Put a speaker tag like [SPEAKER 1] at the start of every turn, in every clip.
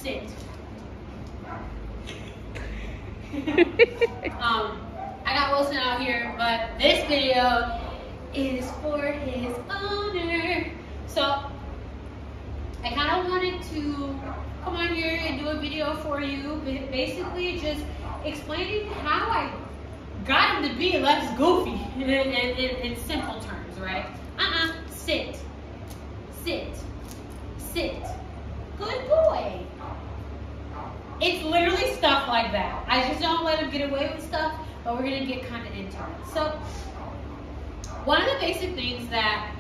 [SPEAKER 1] sit. I got Wilson out here, but this video is for his owner. So I kind of wanted to come on here and do a video for you, basically just explaining how I got him to be less goofy in simple terms, right? Sit, sit, sit. Good boy. It's literally stuff like that. I just don't let him get away with stuff, but we're gonna get kind of into it. So one of the basic things that,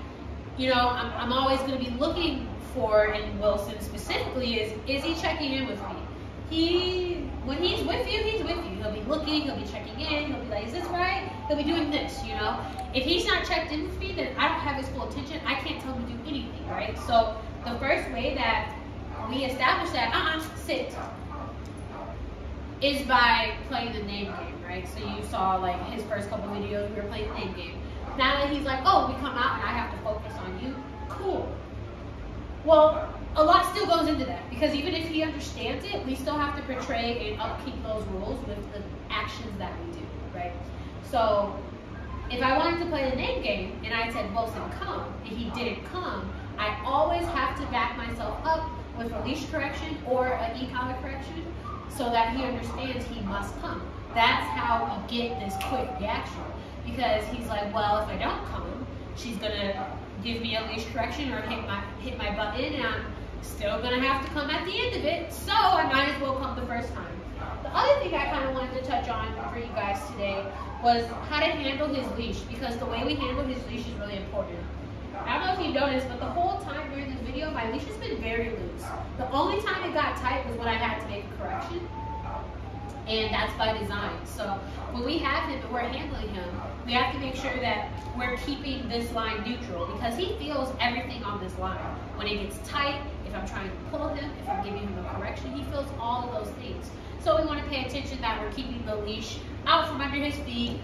[SPEAKER 1] you know, I'm always gonna be looking for in Wilson specifically is he checking in with me? When he's with you, he's with you. He'll be looking, he'll be checking in, he'll be like, is this right? He'll be doing this, you know? If he's not checked in with me, then I don't have his full attention. I can't tell him to do anything, right? So the first way that we establish that, sit, is by playing the name game, right? So you saw like his first couple videos, we were playing the name game. Now that he's like, oh, we come out and I have to focus on you, cool. Well, a lot still goes into that, because even if he understands it, we still have to portray and upkeep those rules with the actions that we do, right? So if I wanted to play the name game and I said, Wilson, come, and he didn't come, I always have to back myself up with a leash correction or an e-collar correction so that he understands he must come. That's how we get this quick reaction, because he's like, well, if I don't come, she's gonna give me a leash correction or hit my button, and I'm still gonna have to come at the end of it, so I might as well come the first time. The other thing I kind of wanted to touch on for you guys today was how to handle his leash, because the way we handle his leash is really important. I don't know if you noticed, but the whole time during this video, my leash has been very loose. The only time it got tight was when I had to make a correction, and that's by design. So when we have him and we're handling him, we have to make sure that we're keeping this line neutral, because he feels everything on this line. When it gets tight, if I'm trying to pull him, if I'm giving him a correction, he feels all of those things. So we want to pay attention that we're keeping the leash out from under his feet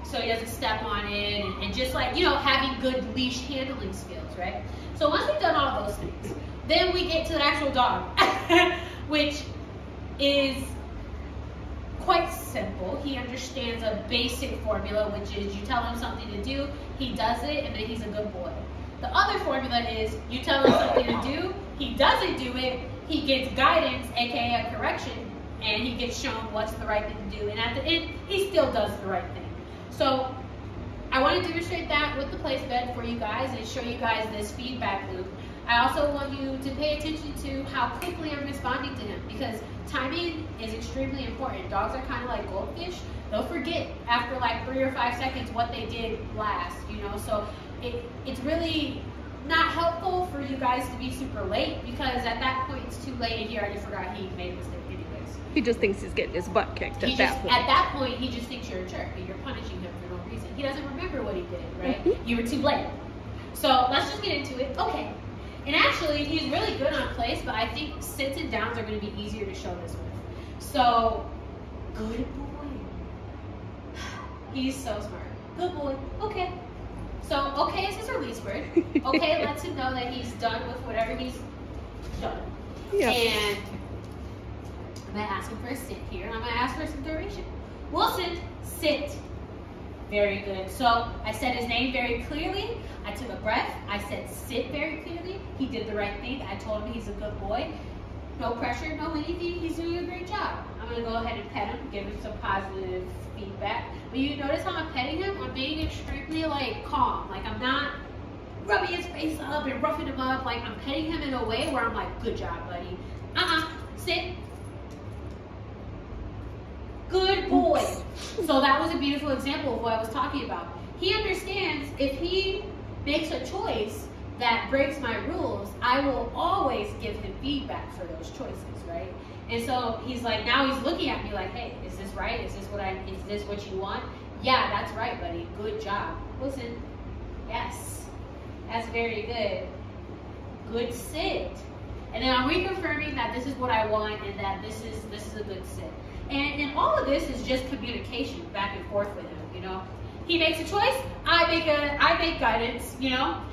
[SPEAKER 1] so he doesn't step on it, and just like, you know, having good leash handling skills, right? So once we've done all those things, then we get to the actual dog, which is quite simple. He understands a basic formula, which is you tell him something to do, he does it, and then he's a good boy. The other formula is you tell him something to do, he doesn't do it, he gets guidance, aka a correction, and he gets shown what's the right thing to do, and at the end, he still does the right thing. So I want to demonstrate that with the place bed for you guys and show you guys this feedback loop. I also want you to pay attention to how quickly I'm responding to him, because timing is extremely important. Dogs are kind of like goldfish. They'll forget after like 3 or 5 seconds what they did last, you know? So it's really not helpful for you guys to be super late, because at that point it's too late and he already forgot he made a mistake anyways.
[SPEAKER 2] He just thinks he's getting his butt kicked at that point.
[SPEAKER 1] At that point, he just thinks you're a jerk and you're punishing him for no reason. He doesn't remember what he did, right? You were too late. So let's just get into it. Okay. And actually, he's really good on place, but I think sits and downs are going to be easier to show this with. So, good boy. He's so smart. Good boy. Okay. So, okay is his release word. Okay lets him know that he's done with whatever he's done.
[SPEAKER 2] Yeah.
[SPEAKER 1] And I'm going to ask him for a sit here, and I'm going to ask for some duration. Wilson, sit. Very good. So I said his name very clearly. I took a breath. I said sit very clearly. He did the right thing. I told him he's a good boy. No pressure, no anything. He's doing a great job. I'm going to go ahead and pet him, give him some positive feedback. But you notice how I'm petting him? I'm being extremely like calm. Like I'm not rubbing his face up and roughing him up. Like I'm petting him in a way where I'm like, good job, buddy. Sit. Good boy. So that was a beautiful example of what I was talking about. He understands if he makes a choice that breaks my rules, I will always give him feedback for those choices, right? And so he's like, now he's looking at me like, hey, is this right? Is this what you want? Yeah, that's right, buddy. Good job. Listen, yes, that's very good. Good sit. And then I'm reconfirming that this is what I want and that this is a good sit. And all of this is just communication back and forth with him, you know. He makes a choice, I make guidance, you know.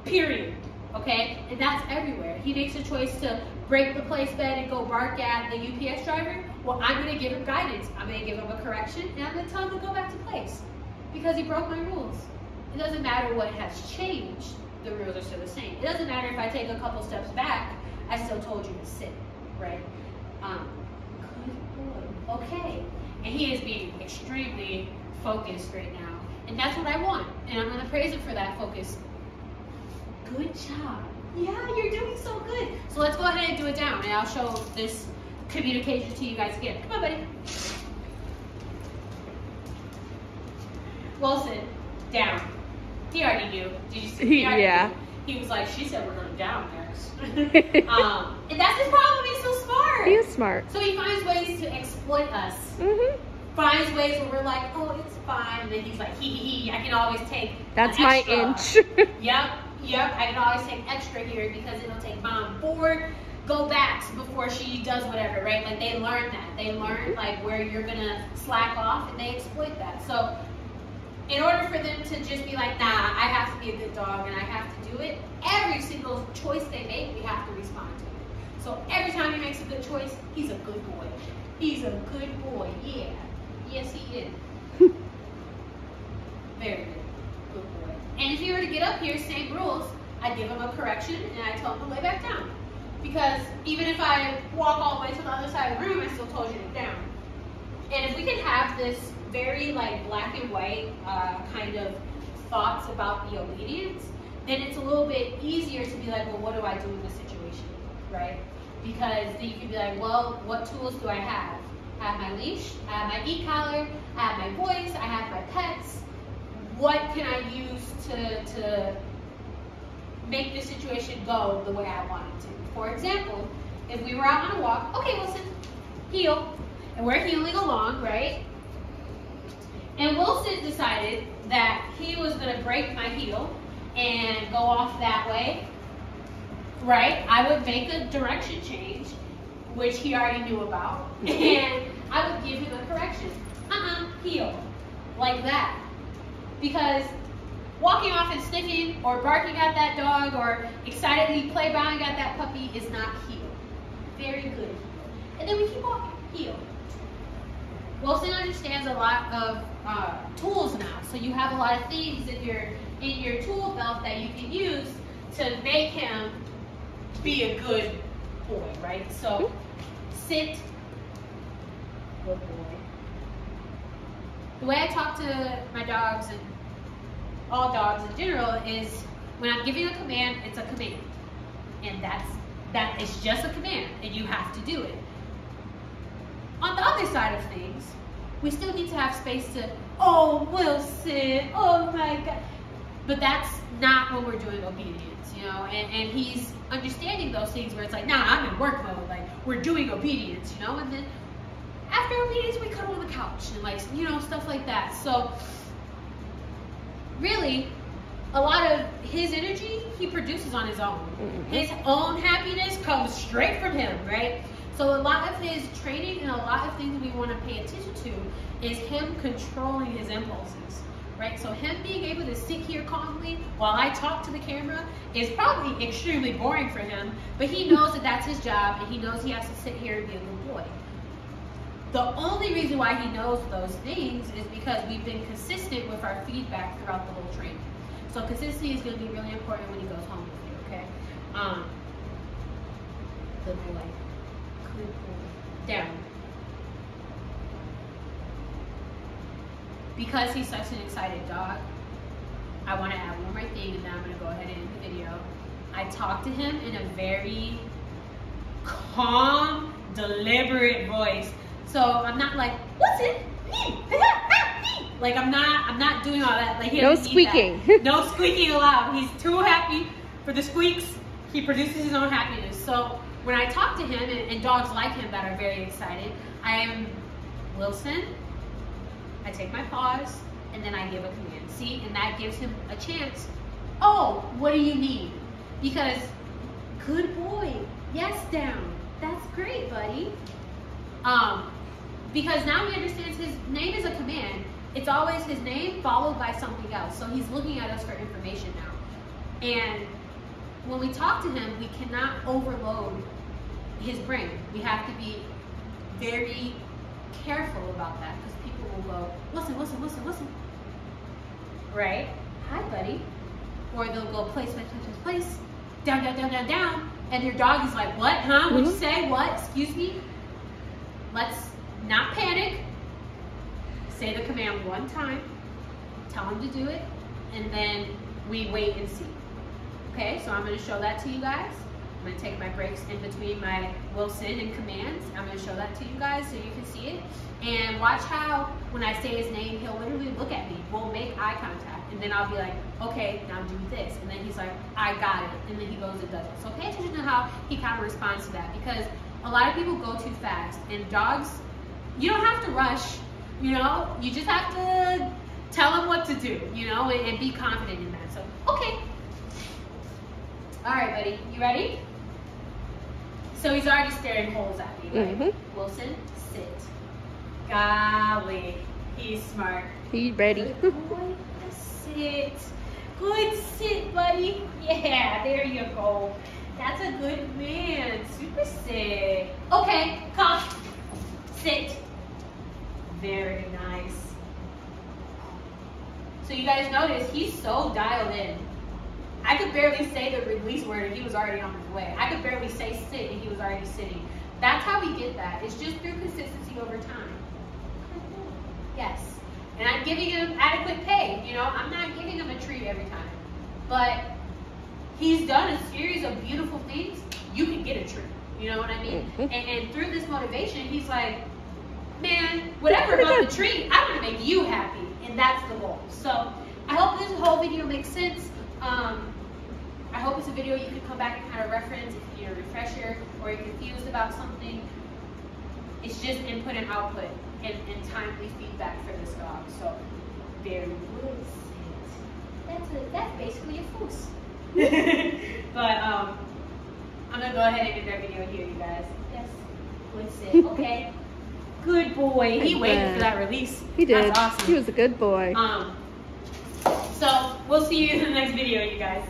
[SPEAKER 1] Period. okay? And that's everywhere. He makes a choice to break the place bed and go bark at the UPS driver. Well, I'm gonna give him guidance. I'm gonna give him a correction, and I'm gonna tell him to go back to place because he broke my rules. It doesn't matter what has changed, the rules are still the same. It doesn't matter if I take a couple steps back, I still told you to sit, right? Good boy, okay. And he is being extremely focused right now. And that's what I want. And I'm gonna praise him for that focus. Good job. Yeah, you're doing so good. So let's go ahead and do it down, and I'll show this communication to you guys again. Come on, buddy. Wilson, down. He already knew. Did you see?
[SPEAKER 2] Yeah.
[SPEAKER 1] He was like, she said we're going down next. And that's his problem. He's so smart.
[SPEAKER 2] He is smart.
[SPEAKER 1] So he finds ways to exploit us. Finds ways where we're like, oh, it's fine. And then he's like, hee, I can always take
[SPEAKER 2] That's my inch.
[SPEAKER 1] Yep, I can always take extra here because it'll take Mom 4 go backs before she does whatever, right? Like they learn that. They learn like where you're gonna slack off, and they exploit that. So in order for them to just be like, nah, I have to be a good dog and I have to do it, every single choice they make, we have to respond to it. So every time he makes a good choice, he's a good boy. He's a good boy, yeah. Yes, he is. Very good. Good boy. And if he were to get up here, same rules, I'd give him a correction and I tell him to lay back down. Because even if I walk all the way to the other side of the room, I still told you to down. And if we can have this very like black and white kind of thoughts about the obedience, then it's a little bit easier to be like, well, what do I do in this situation, right? Because then you can be like, well, what tools do I have? I have my leash, I have my e-collar, I have my voice, I have my pets. What can I use to make this situation go the way I want it to? For example, if we were out on a walk, okay, Wilson, heel, and we're heeling along, right? And Wilson decided that he was gonna break my heel and go off that way, right? I would make a direction change, which he already knew about, and I would give him a correction. Heel, like that. Because walking off and sniffing or barking at that dog or excitedly play-bowing at that puppy is not heel. Very good heel. And then we keep walking, heel. Wilson understands a lot of tools now. So you have a lot of things in your tool belt that you can use to make him be a good boy, right? So sit, good boy. The way I talk to my dogs and all dogs in general is when I'm giving a command, it's a command. And that is just a command and you have to do it. On the other side of things, we still need to have space to, oh, Wilson, oh my God. But that's not when we're doing obedience, you know? And he's understanding those things where it's like, nah, I'm in work mode, like we're doing obedience, you know? And then after obedience, we cuddle on the couch and like, you know, stuff like that. So really, a lot of his energy, he produces on his own. His own happiness comes straight from him, right? So a lot of his training and a lot of things we want to pay attention to is him controlling his impulses, right? So him being able to sit here calmly while I talk to the camera is probably extremely boring for him, but he knows that that's his job and he knows he has to sit here and be a good boy. The only reason why he knows those things is because we've been consistent with our feedback throughout the whole training. So consistency is going to be really important when he goes home with you, okay? Good boy. Good boy. Down. Because he's such an excited dog, I want to add one more thing and then I'm going to go ahead and end the video. I talk to him in a very calm, deliberate voice. So I'm not like, what's it? Like I'm not doing all that. Like he
[SPEAKER 2] no squeaking.
[SPEAKER 1] No squeaking allowed. He's too happy for the squeaks. He produces his own happiness. So when I talk to him and dogs like him that are very excited, I am Wilson. I take my pause and then I give a command. See, and that gives him a chance. Oh, what do you need? Because good boy. Yes, down. That's great, buddy. Because now he understands his name is a command. It's always his name followed by something else. So he's looking at us for information now. And when we talk to him, we cannot overload his brain. We have to be very careful about that because people will go, listen, listen, listen, listen. Right? Hi, buddy. Or they'll go place, place, place, place, place. Down, down, down, down, down. And your dog is like, what, huh? What'd you say? What? Excuse me? Let's not panic. Say the command one time. Tell him to do it. And then we wait and see. Okay, so I'm going to show that to you guys. I'm going to take my breaks in between my Wilson and commands. I'm going to show that to you guys so you can see it. And watch how when I say his name, he'll literally look at me. We'll make eye contact. And then I'll be like, okay, now do this. And then he's like, I got it. And then he goes and does it. So pay attention to how he kind of responds to that. Because a lot of people go too fast. And dogs, you don't have to rush. You know, you just have to tell them what to do, you know, and be confident in that. So, okay. All right, buddy, you ready? So he's already staring holes at me, right? Wilson, sit. Golly, he's smart.
[SPEAKER 2] He's ready.
[SPEAKER 1] Good boy, sit. Good sit, buddy. Yeah, there you go. That's a good man. Super sit. Okay, come. Sit. Very nice. So you guys notice he's so dialed in. I could barely say the release word and he was already on his way. I could barely say sit and he was already sitting. That's how we get that. It's just through consistency over time. Yes. And I'm giving him adequate pay. You know, I'm not giving him a treat every time. But he's done a series of beautiful things. You can get a treat. You know what I mean? And through this motivation, he's like, man, whatever about the treat, I want to make you happy. And that's the goal. So I hope this whole video makes sense. I hope it's a video you can come back and kind of reference if you need a refresher or you're confused about something. It's just input and output and timely feedback for this dog. So very good. That's basically a foos. But I'm gonna go ahead and end our video here, you guys. Yes. Good sit. Okay. Good boy. He waited for that release.
[SPEAKER 2] He did.
[SPEAKER 1] That's awesome.
[SPEAKER 2] He was a good boy.
[SPEAKER 1] So we'll see you in the next video, you guys.